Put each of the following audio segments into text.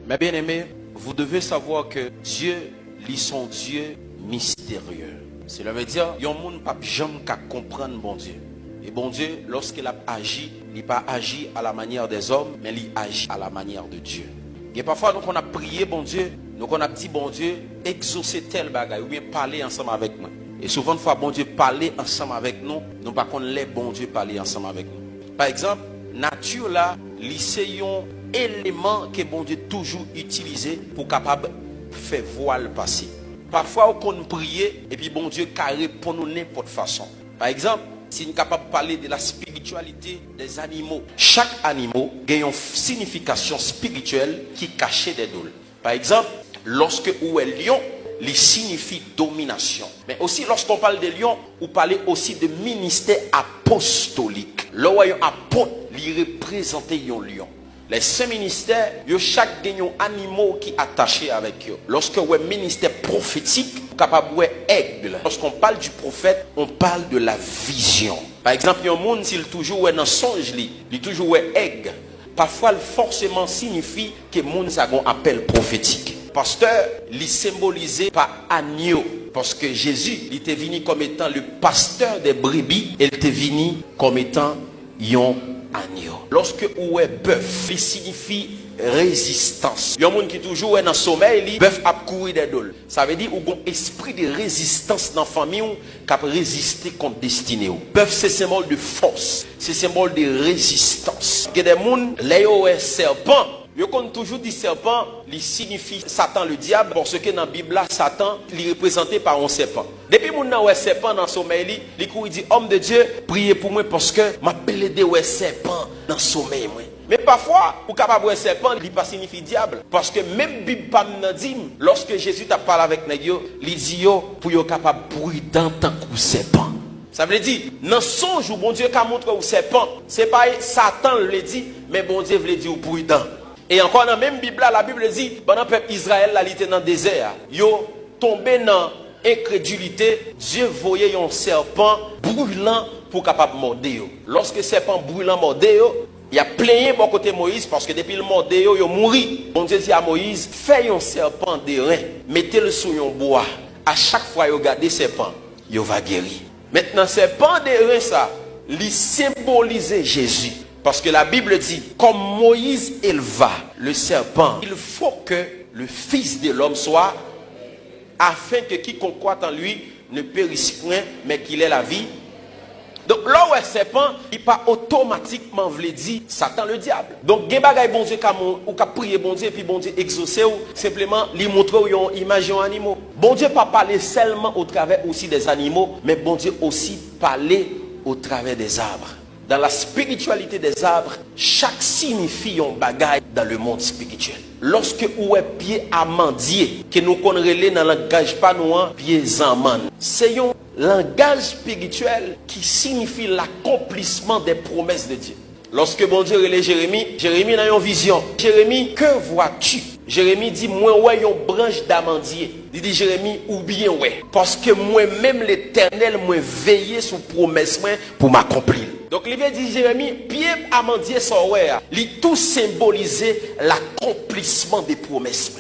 Mes bien-aimés, vous devez savoir que Dieu, lui, son Dieu mystérieux. Cela veut dire, il y a un monde pas jamais qu'à comprendre bon Dieu. Et bon Dieu, lorsqu'il a agi, il n'a pas agi à la manière des hommes, mais il agit à la manière de Dieu. Et parfois, nous, on a prié bon Dieu, nous, on a dit bon Dieu, exaucer tel bagage, ou bien parler ensemble avec nous. Et souvent, une fois bon Dieu parler ensemble avec nous, nous pas qu'on les bon Dieu parler ensemble avec nous. Par exemple, nature là, lycéon élément que bon Dieu toujours utilisé pour capable faire voile passer. Parfois, on peut prier et puis bon Dieu carré pour nous n'importe façon. Par exemple, si nous sommes capables de parler de la spiritualité des animaux, chaque animal a une signification spirituelle qui est cachée des dôles. Par exemple, lorsque où est lion, il signifie domination. Mais aussi lorsqu'on parle de lion, on parle aussi de ministère apostolique. Là où il y a un apôtre, il représente un lion. Les 5 ministères, chaque gagnant animal qui est attaché avec eux. Lorsque vous avez un ministère prophétique, capable de aigle. Lorsqu'on parle du prophète, on parle de la vision. Par exemple, il y a un monde, s'il toujours est dans songe, il toujours est aigle. Parfois, forcément signifie que le monde a un appel prophétique. Pasteur, il est symbolisé par agneau. Parce que Jésus, il était venu comme étant le pasteur des brebis. Il était venu comme étant un agneau. Lorsque où est bœuf, il signifie résistance. Il y a un monde qui toujours est dans le sommeil, il bœuf a couru des dôles. Ça veut dire qu'il y a un esprit de résistance dans la famille qui a résisté contre la destinée. Bœuf, c'est symbole de force, c'est symbole de résistance. Il y a des gens, les serpent. Yo qu'on toujours dit serpent, il signifie Satan le diable, parce que dans la Bible là, Satan il est représenté par un serpent. Depuis mon nan ouais serpent dans sommeil, il dit homme de Dieu, priez pour moi parce que m'appelle de ouais serpent dans sommeil moi. Mais parfois, ou capable ouais serpent, il pas signifie diable parce que même Bible pas nan dit lorsque Jésus t'a parlé avec nèg yo, il dit yo pour yo capable prudent tant que serpent. Ça veut dire, dans son jour, bon Dieu qu'a montré au serpent, c'est pas Satan le dit, mais bon Dieu veut dire prudent. Et encore dans la même Bible, la Bible dit, pendant le peuple Israël, il était dans le désert. Yo tombé dans l'incrédulité, Dieu voyait un serpent brûlant pour capable morder. Lorsque le serpent brûlant mordait, il a plaigné bon côté Moïse parce que depuis le mordé, il a mouru. Bon Dieu dit à Moïse, fais un serpent de rein, mettez-le sur un bois. À chaque fois que vous regardez le serpent, il va guérir. Maintenant, le serpent de rein, ça, il symbolisait Jésus. Parce que la Bible dit, comme Moïse éleva le serpent, il faut que le Fils de l'homme soit, afin que quiconque croit en lui ne périsse point, mais qu'il ait la vie. Donc là où est serpent, il pas automatiquement veut dire Satan le diable. Donc il y a des bon Dieu ou qui prier bon Dieu et puis bon Dieu exaucer ou simplement lui montrer une image d'un animal. Bon Dieu pas parler seulement au travers aussi des animaux, mais bon Dieu aussi parler au travers des arbres. Dans la spiritualité des arbres, chaque signifie un bagage dans le monde spirituel. Lorsque ou est pied amandier, que nous connaissons dans le langage panouan, pied zamman, c'est un langage spirituel qui signifie l'accomplissement des promesses de Dieu. Lorsque bon Dieu relève Jérémie, Jérémie a une vision. Jérémie, que vois-tu? Jérémie dit, moi, ouais, une branche d'amandier. Il dit, Jérémie, ou bien, ouais. Parce que moi-même, l'Éternel, moi, veillé sur promesse, pour m'accomplir. Donc, il veut dire, Jérémie, pied amandier, ça, ouais, il tout symbolisé l'accomplissement des promesses,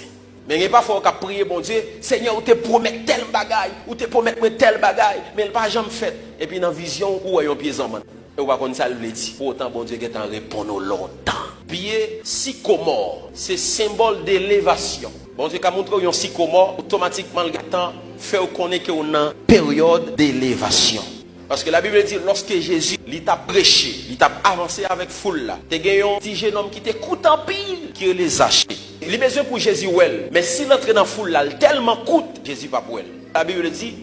mais il n'y a pas faut qu'à prier, bon Dieu, Seigneur, ou te promet tel bagaille, ou te promet tel bagaille, mais il n'a pas jamais fait. Et puis, dans la vision, où est un pied en main? Et on va comme ça le dit. Pour autant, bon Dieu, qui est en répondant longtemps. Pied sycomore, c'est symbole d'élévation. Bon Dieu, qui a montré un sycomore, automatiquement, le temps fait connaître qu'on a une période d'élévation. Parce que la Bible dit, lorsque Jésus, il t'a prêché, il t'a avancé avec foule là, tu as un petit jeune homme qui t'écoute en pile, qui les a achetés. Il est besoin pour Jésus, mais s'il entre dans la foule là, tellement coûte, Jésus pas pour elle. La Bible dit,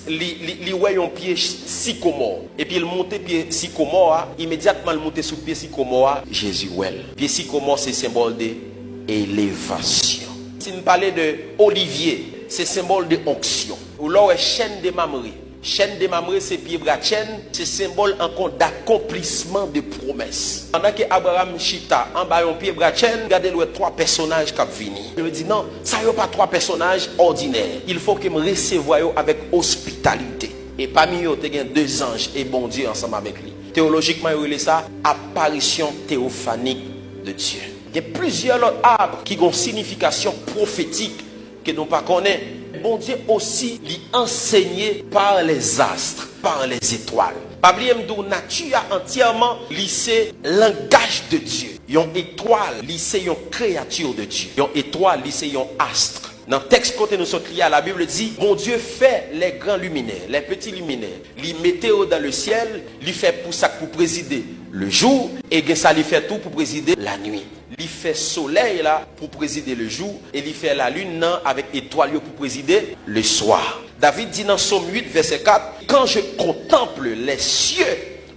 il voit un pied sycomore. Et puis il monte pied sycomore, immédiatement il monte sur pied sycomore, Jésus well. Pied sycomore, c'est symbole d'élévation. Si nous parlons de Olivier, c'est symbole de onction. Ou là, chaîne de mamerie. Chaîne de mamerie, c'est pied bras chaîne, c'est symbole encore d'accomplissement de promesses. Pendant que Abraham chita en bas un pied bras chaîne, regardez le 3 personnages qui viennent. Je me dis non, ça n'y a pas 3 personnages ordinaires. Il faut que me recevoir avec hospitalité. Et parmi eux, il y a 2 anges et bon Dieu ensemble avec lui. Théologiquement, il y a ça apparition théophanique de Dieu. Il y a plusieurs autres arbres qui ont une signification prophétique que nous ne connaissons pas. Bon Dieu aussi lui enseigné par les astres, par les étoiles. Pablier m'dou nature entièrement lycée langage de Dieu. Yon étoile lycée yon créature de Dieu. Yon étoile lycée yon astre. Dans le texte côté nous sommes liés à la Bible dit bon Dieu fait les grands luminaires, les petits luminaires, les météos dans le ciel, lui fait pour ça pour présider le jour et ça lui fait tout pour présider la nuit. Il fait soleil là pour présider le jour et il fait la lune non, avec étoile pour présider le soir. David dit dans Psaume 8 verset 4, quand je contemple les cieux,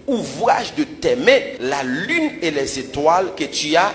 ouvrage de tes mains, la lune et les étoiles que tu as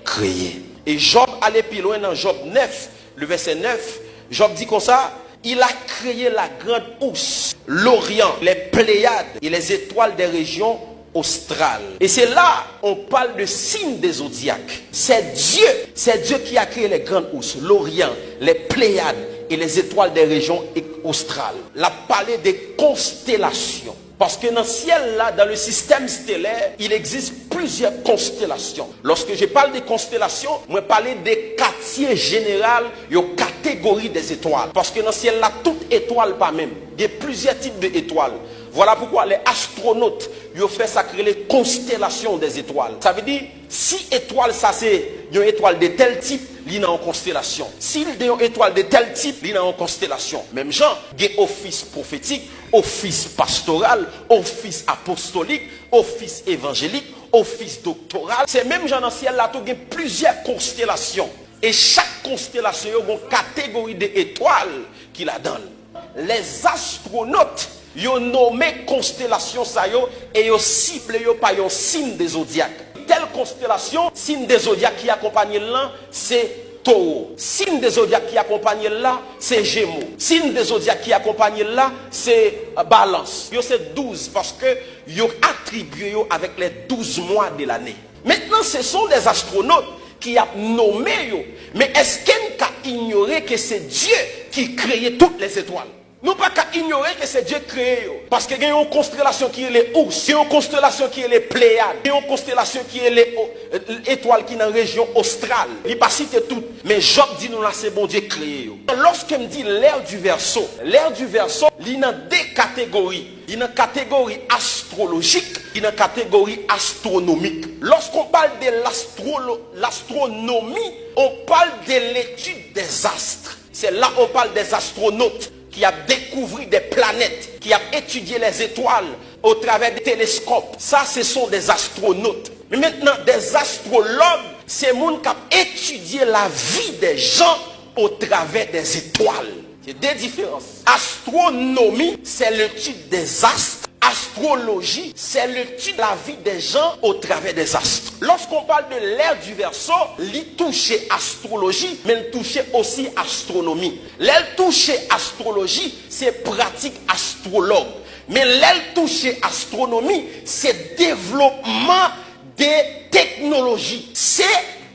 créées. Et Job allait plus loin dans Job 9, le verset 9, Job dit comme ça, il a créé la grande ours, l'Orient, les Pléiades et les étoiles des régions australes. Et c'est là on parle de signes des zodiaques. C'est Dieu qui a créé les grandes ours, l'Orient, les Pléiades et les étoiles des régions australes. La parlé des constellations. Parce que dans le ciel, là, dans le système stellaire, il existe plusieurs constellations. Lorsque je parle des constellations, je parle des quartiers généraux, des catégories des étoiles. Parce que dans le ciel, là, toute étoile pas même. Il y a plusieurs types d'étoiles. Voilà pourquoi les astronautes, ils ont fait ça créer les constellations des étoiles. Ça veut dire, si étoile, ça c'est une étoile de tel type, il y a une constellation. Si il y a une étoile de tel type, il y a une constellation. Même genre, il y a office prophétique, office pastoral, office apostolique, office évangélique, office doctoral. C'est même genre dans le ciel là, il y a plusieurs constellations. Et chaque constellation a une catégorie d'étoiles qui la donne. Les astronautes, ils ont nommé constellation ça yo et ils ont ciblé yo par un signe des zodiaques. Telle constellation, signe des zodiaques qui accompagne là, c'est Taureau. Signe des zodiaques qui accompagne là, c'est Gémeaux. Signe des zodiaques qui accompagne là, c'est Balance. Yo c'est 12 parce que yo attribué yo avec les 12 mois de l'année. Maintenant, ce sont des astronautes qui a nommé yo. Mais est-ce qu'on a ignoré que c'est Dieu qui créait toutes les étoiles? Nous pas qu'à ignorer que c'est Dieu créé. Parce qu'il y a une constellation qui est les ours, il y a une constellation qui est les Pléiades, il y a une constellation qui est les étoiles qui sont dans la région australe. Il n'est pas cité tout. Mais Job dit nous là c'est bon Dieu créé. Lorsqu'il me dit l'ère du Verseau, il y a deux catégories. Il y a une catégorie astrologique, il y a une catégorie astronomique. Lorsqu'on parle de l'astronomie, on parle de l'étude des astres. C'est là on parle des astronautes qui a découvert des planètes, qui a étudié les étoiles au travers des télescopes. Ça, ce sont des astronautes. Mais maintenant, des astrologues, c'est les gens qui ont étudié la vie des gens au travers des étoiles. C'est des différences. Astronomie, c'est l'étude des astres. Astrologie, c'est l'étude de la vie des gens au travers des astres. Lorsqu'on parle de l'ère du Verseau, il touche astrologie, mais il touche aussi astronomie. L'elle touche astrologie, c'est pratique astrologue. Mais l'elle touche astronomie, c'est développement des technologies. C'est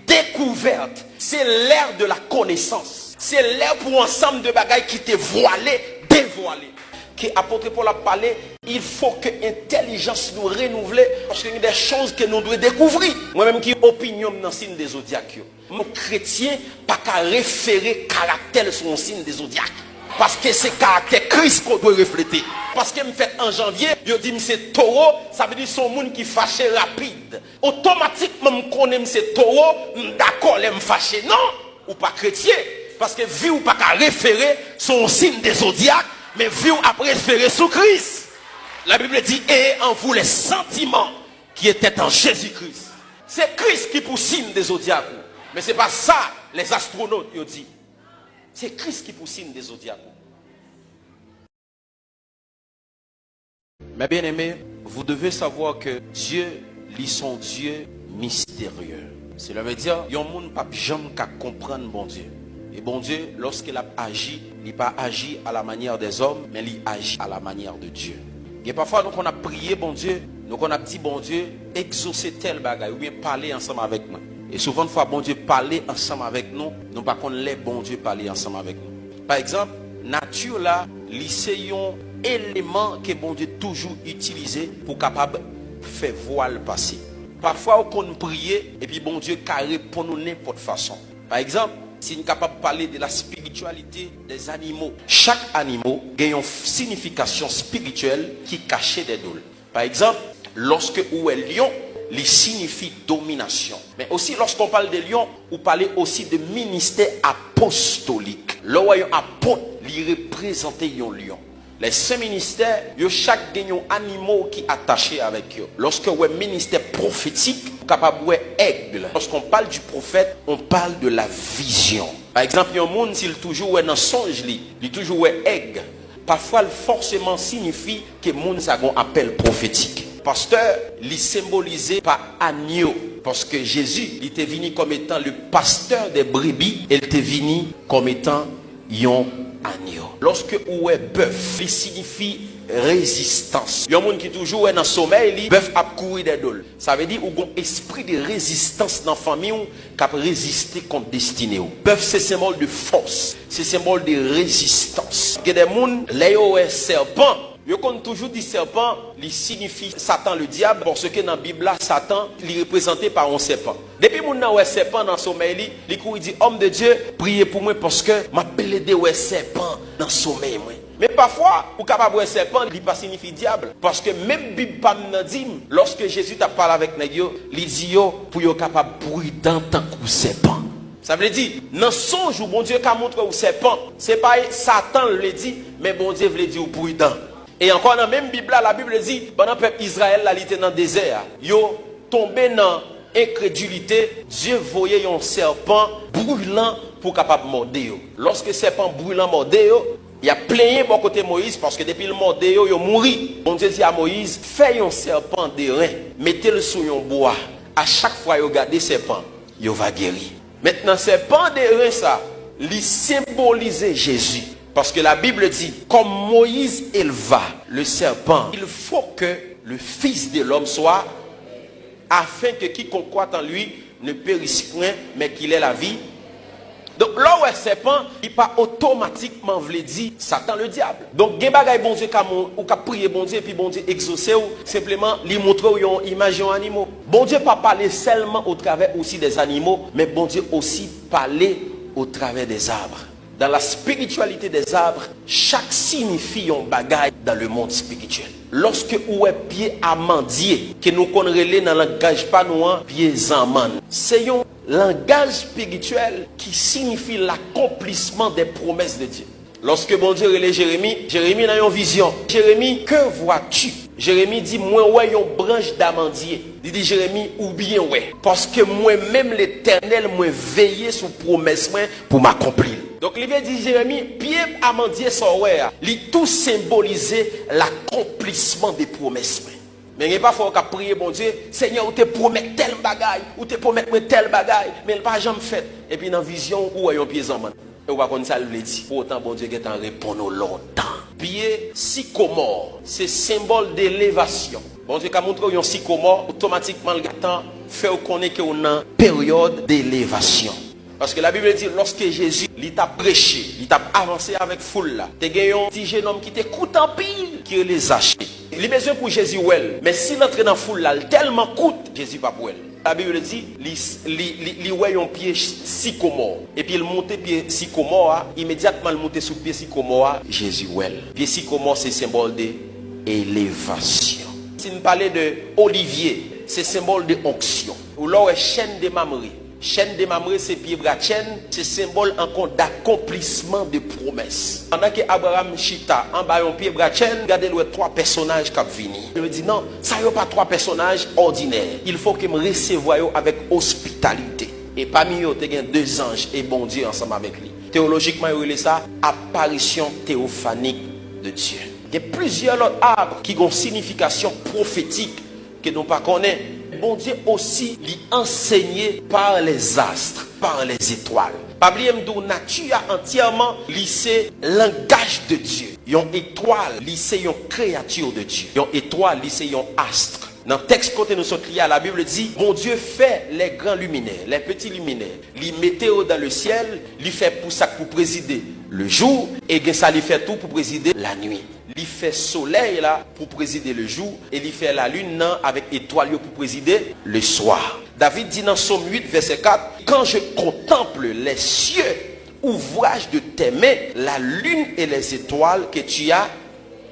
découverte. C'est l'ère de la connaissance. C'est l'ère pour ensemble de bagailles qui t'est voilé, dévoilé. Que apôtre Paul a parlé, il faut que l'intelligence nous renouvelle parce qu'il y a des choses que nous devons découvrir. Moi-même qui opinion dans le signe des zodiaques. Mon chrétien pas qu'à référer caractère sur un signe des zodiaques. Parce que c'est caractère Christ qu'on doit refléter. Parce que me fait en janvier, je dis que c'est taureau, ça veut dire son monde qui fâche rapide. Automatiquement, je connais c'est taureau, d'accord, je me fâche. Non, ou pas chrétien. Parce que vu ou pas qu'à référer son signe des zodiaques. Mais vu à préférer sous Christ. La Bible dit, et en vous les sentiments qui étaient en Jésus-Christ. C'est Christ qui pousse signe des zodiaques. Mais ce n'est pas ça, les astronautes, ils disent. C'est Christ qui pousse signe des zodiaques. Mes bien-aimés, vous devez savoir que Dieu, lui, son Dieu mystérieux. Cela veut dire, il y a un monde pas jamais qu'à comprendre bon Dieu. Et bon Dieu, lorsqu'il a agi, il n'a pas agi à la manière des hommes, mais il agit à la manière de Dieu. Et parfois, nous, on a prié bon Dieu, nous, on a dit bon Dieu, exaucer tel bagage, ou bien parler ensemble avec moi. Et souvent, une fois bon Dieu parler ensemble avec nous, nous pas qu'on les bon Dieu parler ensemble avec nous. Par exemple, nature là, c'est un élément que bon Dieu toujours utilisé pour capable faire voile passer. Parfois, on peut prier et puis bon Dieu carré pour nous n'importe façon. Par exemple, si nous sommes capables de parler de la spiritualité des animaux, chaque animal a une signification spirituelle qui est cachée des dôles. Par exemple, lorsque où est lion, il signifie domination. Mais aussi lorsqu'on parle de lion, on parle aussi de ministère apostolique. Là où un apôtre, il représente un lion. Les 5 ministères, chaque gagnant animaux qui est attaché avec eux. Lorsque vous avez ministère prophétique, capable aigle. Lorsqu'on parle du prophète, on parle de la vision. Par exemple, il y a un monde s'il toujours est dans songe, il toujours est aigle. Parfois, forcément signifie que le monde a un appel prophétique. Pasteur, il symbolisé par agneau. Parce que Jésus, il était venu comme étant le pasteur des brebis, il était venu comme étant un agneau. Lorsque ou est bœuf, il signifie résistance. Il y a un monde qui toujours est dans le sommeil, il bœuf a courir des dôles. Ça veut dire qu'il y a un esprit de résistance dans la famille qui a résisté contre destinée. Bœuf, c'est symbole de force, c'est symbole de résistance. Il y a des gens, les serpent. Yo qu'on toujours dit serpent, il signifie Satan le diable, parce que dans la Bible, Satan est représenté par un serpent. Depuis que nous serpent dans le sommeil, il dit, homme de Dieu, priez pour moi parce que je m'appelle de serpent dans le sommeil. Mais parfois, ou capable de serpent, il pas signifie diable. Parce que même Bible pas dit, lorsque Jésus t'a parlé avec nous, il dit pour être capable de prudent tant que serpent. Ça veut dire, dans son jour, bon Dieu qui montré au serpent, c'est pas Satan le dit, mais bon Dieu veut dire prudent. Et encore dans la même Bible, la Bible dit, pendant le peuple Israël, il était dans le désert. Yo tombé dans l'incrédulité, Dieu voyait un serpent brûlant pour capable de mordre. Lorsque le serpent brûlant mordre, il a plaigné bon côté Moïse parce que depuis le mordre, il a mouru. Bon Dieu dit à Moïse, fais un serpent de rein, mettez-le sur un bois. À chaque fois, il regarde le serpent, il va guérir. Maintenant, le serpent de rein, ça, il symbolise Jésus. Parce que la Bible dit, comme Moïse éleva le serpent, il faut que le Fils de l'homme soit, afin que quiconque croit en lui ne périsse point, mais qu'il ait la vie. Donc là où est serpent, il pas automatiquement veut dire Satan le diable. Donc gen bagay bon Dieu ou ka prier bon Dieu et puis bon Dieu exaucer ou simplement lui montrer une image en animaux. Bon Dieu pas parler seulement au travers aussi des animaux, mais bon Dieu aussi parler au travers des arbres. Dans la spiritualité des arbres, chaque signifie un bagage dans le monde spirituel. Lorsque ou est pied amandier, que nous connaissons dans le langage panouan, pied zaman, c'est un langage spirituel qui signifie l'accomplissement des promesses de Dieu. Lorsque bon Dieu relève Jérémie, Jérémie a une vision. Jérémie, que vois-tu? Jérémie dit, moi, ouais, une branche d'amandier. Il dit, Jérémie, ou bien, ouais. Parce que moi-même, l'Éternel, moi, veillé sur promesse pour m'accomplir. Donc, il veut dire, Jérémie, pied amandier, ça, ouais, il tout symbolisé l'accomplissement des promesses. Mais il n'est pas fort qu'à prier, bon Dieu, Seigneur, ou te promet tel bagaille, ou te promet tel bagaille, mais il n'a pas jamais fait. Et puis, dans la vision, où est un pied en main? Et on va comme ça le dit. Pour autant, bon Dieu, qui t'en répond longtemps. Pied sycomore, c'est symbole d'élévation. Bon Dieu, qui a montré un sycomore, automatiquement, le gâteau fait connaître qu'on est en période d'élévation. Parce que la Bible dit, lorsque Jésus, il t'a prêché, il t'a avancé avec foule là, tu as un petit jeune homme qui t'écoute en pile, qui les a achetés. Il a besoin pour Jésus, mais s'il entre dans la foule là, tellement coûte, Jésus pas pour elle. La Bible dit, il voit un pied sycomore. Et puis il monte pied sycomore, immédiatement il monte sur pied sycomore, Jésus well. Pied sycomore, c'est symbole d'élévation. Si nous parlons de olivier, c'est symbole de onction. Ou là, chaîne de mamerie. Chaîne de mamerie, c'est pied bras chaîne, c'est symbole encore d'accomplissement de promesses. Pendant que Abraham chita en bas un pied bras chaîne, regardez les 3 personnages qui viennent. Il me dit non, ça n'y a pas 3 personnages ordinaires. Il faut que me recevoir avec hospitalité. Et parmi eux, il y a 2 anges et bon Dieu ensemble avec lui. Théologiquement, il y a ça apparition théophanique de Dieu. Il y a plusieurs autres arbres qui ont une signification prophétique que nous ne connaissons pas. Bon Dieu aussi lui enseigné par les astres, par les étoiles. Pablième de nature entièrement lycée langage de Dieu. Une étoile lycée une créature de Dieu. Une étoile lycée un astre. Dans le texte côté nous sommes liés à la Bible dit, bon Dieu fait les grands luminaires, les petits luminaires, les météos dans le ciel, lui fait pour ça pour présider le jour et ça lui fait tout pour présider la nuit. il fait soleil là pour présider le jour et il fait la lune non, avec étoile pour présider le soir. David dit dans Psaume 8 verset 4, quand je contemple les cieux, ouvrage de tes mains, la lune et les étoiles que tu as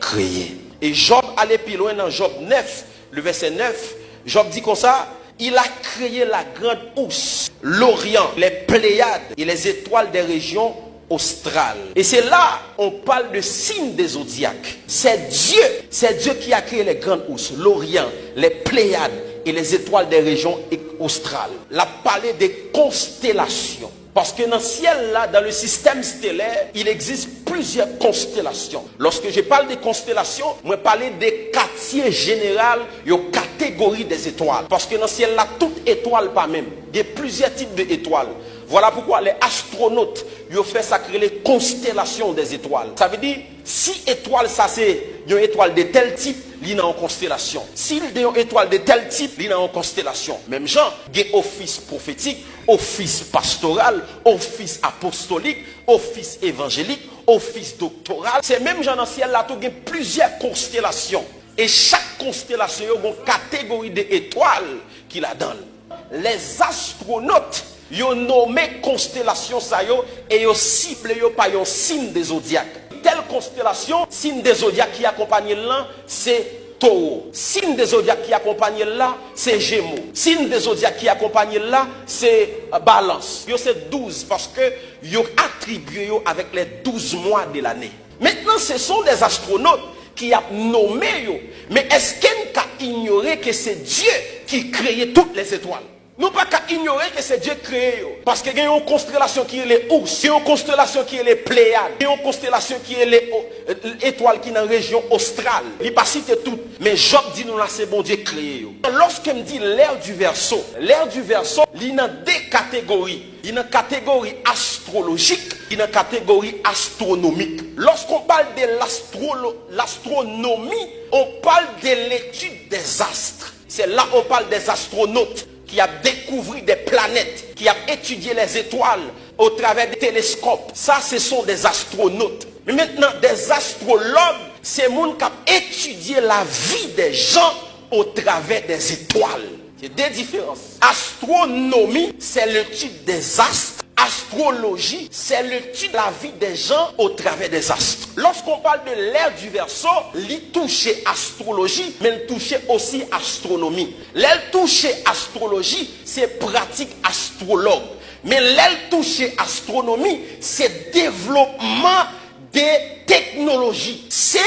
créées. Et Job allait plus loin dans Job 9, le verset 9, Job dit comme ça, il a créé la grande ours, l'Orient, les Pléiades et les étoiles des régions australes. Et c'est là on parle de signes des zodiaques. C'est Dieu qui a créé les grandes ours, l'Orient, les Pléiades et les étoiles des régions australes. La parlé des constellations. Parce que dans le ciel, là, dans le système stellaire, il existe plusieurs constellations. Lorsque je parle des constellations, je parle des quartiers généraux, des catégories des étoiles. Parce que dans le ciel, là, toute étoile pas même. Il y a plusieurs types d'étoiles. Voilà pourquoi les astronautes, ils ont fait ça, créer les constellations des étoiles. Ça veut dire, si étoile, ça c'est une étoile de tel type, il y a une constellation. S'il y a une étoile de tel type, il y a une constellation. Même genre, il y a office prophétique, office pastoral, office apostolique, office évangélique, office doctoral. C'est même genre dans le ciel là, il y a plusieurs constellations. Et chaque constellation, il y a une catégorie d'étoiles qui la donne. Les astronautes, ils ont nommé constellation ça et ils ont ciblé par un signe des zodiaques. Telle constellation, signe des zodiaques qui accompagne là, c'est Taureau. Signe des zodiaques qui accompagne là, c'est Gémeaux. Signe des zodiaques qui accompagne là, c'est Balance. Yo c'est 12 parce que yo attribué avec les 12 mois de l'année. Maintenant, ce sont des astronautes qui a nommé yo. Mais est-ce qu'on a ignoré que c'est Dieu qui créait toutes les étoiles? Nous pas qu'à ignorer que c'est Dieu créé. Parce qu'il y a une constellation qui est les ours, il y a une constellation qui est les Pléiades, il y a une constellation qui est les étoiles qui sont dans la région australe. Il pas cité tout, mais Job dit nous là c'est bon Dieu créé. Lorsqu'il me dit l'ère du Verseau, il y a deux catégories. Il y a une catégorie astrologique, il y a une catégorie astronomique. Lorsqu'on parle de l'astronomie, on parle de l'étude des astres. C'est là on parle des astronautes qui a découvert des planètes, qui a étudié les étoiles au travers des télescopes. Ça, ce sont des astronautes. Mais maintenant, des astrologues, c'est les gens qui ont étudié la vie des gens au travers des étoiles. C'est des différences. Astronomie, c'est l'étude des astres. Astrologie, c'est l'étude de la vie des gens au travers des astres. Lorsqu'on parle de l'ère du Verseau, il touche astrologie, mais il touche aussi astronomie. L'ère touche astrologie, c'est pratique astrologue. Mais l'ère touche astronomie, c'est développement des technologies. C'est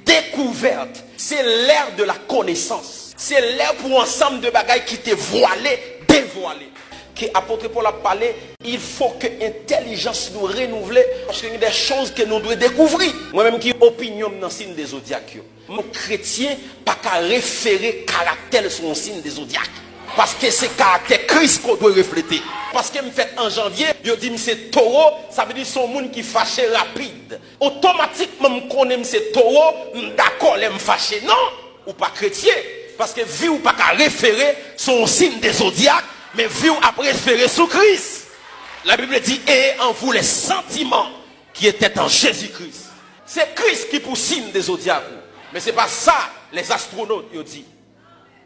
découverte. C'est l'ère de la connaissance. C'est l'ère pour ensemble de bagailles qui t'est voilé, dévoilé. Que apôtre Paul a parlé, il faut que l'intelligence nous renouvelle parce qu'il y a des choses que nous devons découvrir. Moi-même qui opinion dans le signe des zodiaques. Mon chrétien pas qu'à référer caractère sur un signe des zodiaques. Parce que c'est caractère Christ qu'on doit refléter. Parce que me fait en janvier, je dis que c'est taureau, ça veut dire son monde qui fâche rapide. Automatiquement, je connais que c'est taureau, d'accord, je me fâche. Non, ou pas chrétien. Parce que vu ou pas qu'à référer son signe des zodiaques. Mais vous a préféré sous Christ. La Bible dit, et en vous les sentiments qui étaient en Jésus-Christ. C'est Christ qui pousse signe des zodiaques. Mais ce n'est pas ça, les astronautes, ils disent.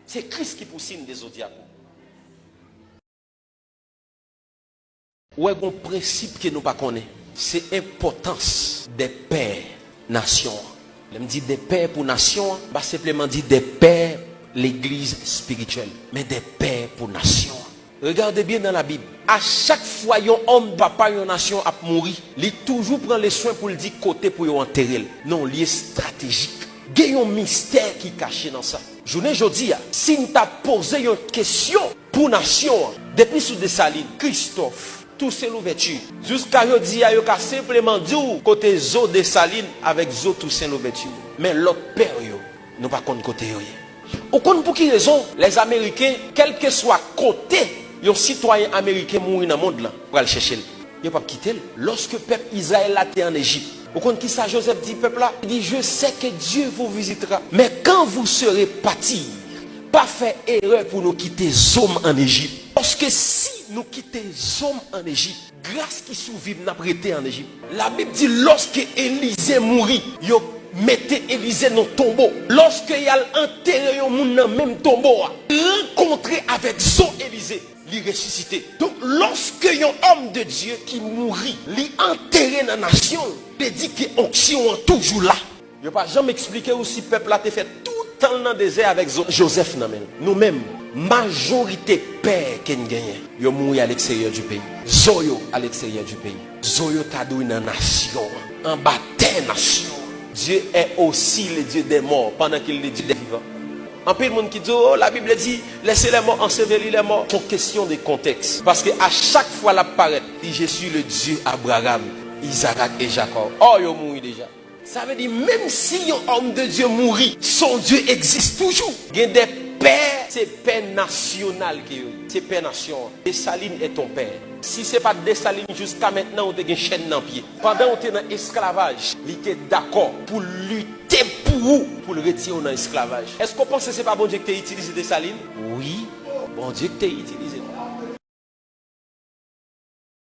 C'est Christ qui pousse signe des zodiaques. Où est un principe que nous ne connaissons? C'est l'importance des pères nations. Je me dis des pères pour nation, pas simplement dit des pères l'église spirituelle, mais des pères pour nation. Regardez bien dans la Bible. À chaque fois un homme, papa, une nation a mouru, il toujours prend les soins pour le dire côté pour enterrer. Non, il est stratégique. Il y a un mystère qui est caché dans ça. Je ne dis pas, si nous t'a posé une question pour nation, depuis sous des salines, Christophe, tout c'est l'ouverture. Jusqu'à aujourd'hui, il y a simplement dit côté zo des salines avec zo tout c'est l'ouverture. Mais l'autre père, nous pas contre côté. Au compte pour quelle raison les Américains, quel que soit côté, un citoyen américain mourir dans le monde là, pour aller chercher. Il ne pas quitter. Lorsque le peuple Israël était en Égypte, au compte qui ça Joseph dit peuple là, il dit je sais que Dieu vous visitera, mais quand vous serez partis, pas faire erreur pour nous quitter Zom en Égypte. Parce que si nous quittons Zom en Égypte, grâce qui survivent n'a prêté en Égypte. La Bible dit lorsque Élisée mourit, mettez Élisée dans le tombeau. Lorsque il a enterré un monde dans le même tombeau, rencontré avec son Élisée, il ressuscité. Donc lorsque un homme de Dieu qui mourit, il enterré dans la nation, il dit que l'onction est toujours là. Je ne vais pas jamais expliquer aussi le peuple a fait tout le temps dans le désert avec Joseph. Nous-mêmes, majorité père qui nous gagne, ils mourent à l'extérieur du pays. Zoyo à l'extérieur du pays. Zoyo t'a donné dans la nation, en bataille nation. Dieu est aussi le Dieu des morts pendant qu'il est le Dieu des vivants. En peu de monde qui dit, oh, la Bible dit, laissez les morts ensevelir les morts. C'est une question de contexte. Parce qu'à chaque fois la paraît, dit, je suis le Dieu Abraham, Isaac et Jacob. Oh, ils ont mouru déjà. Ça veut dire, même si un homme de Dieu mourit, son Dieu existe toujours. Il y a des pères, c'est père national qui est. C'est père nation. Dessalines est ton père. Si ce n'est pas Dessalines jusqu'à maintenant, on a une chaîne dans le pied. Pendant qu'on était dans l'esclavage, il était d'accord pour lutter pour vous, pour le retirer dans l'esclavage. Est-ce qu'on pense que ce n'est pas bon Dieu que tu as utilisé Dessalines? Oui, bon Dieu que tu as utilisé.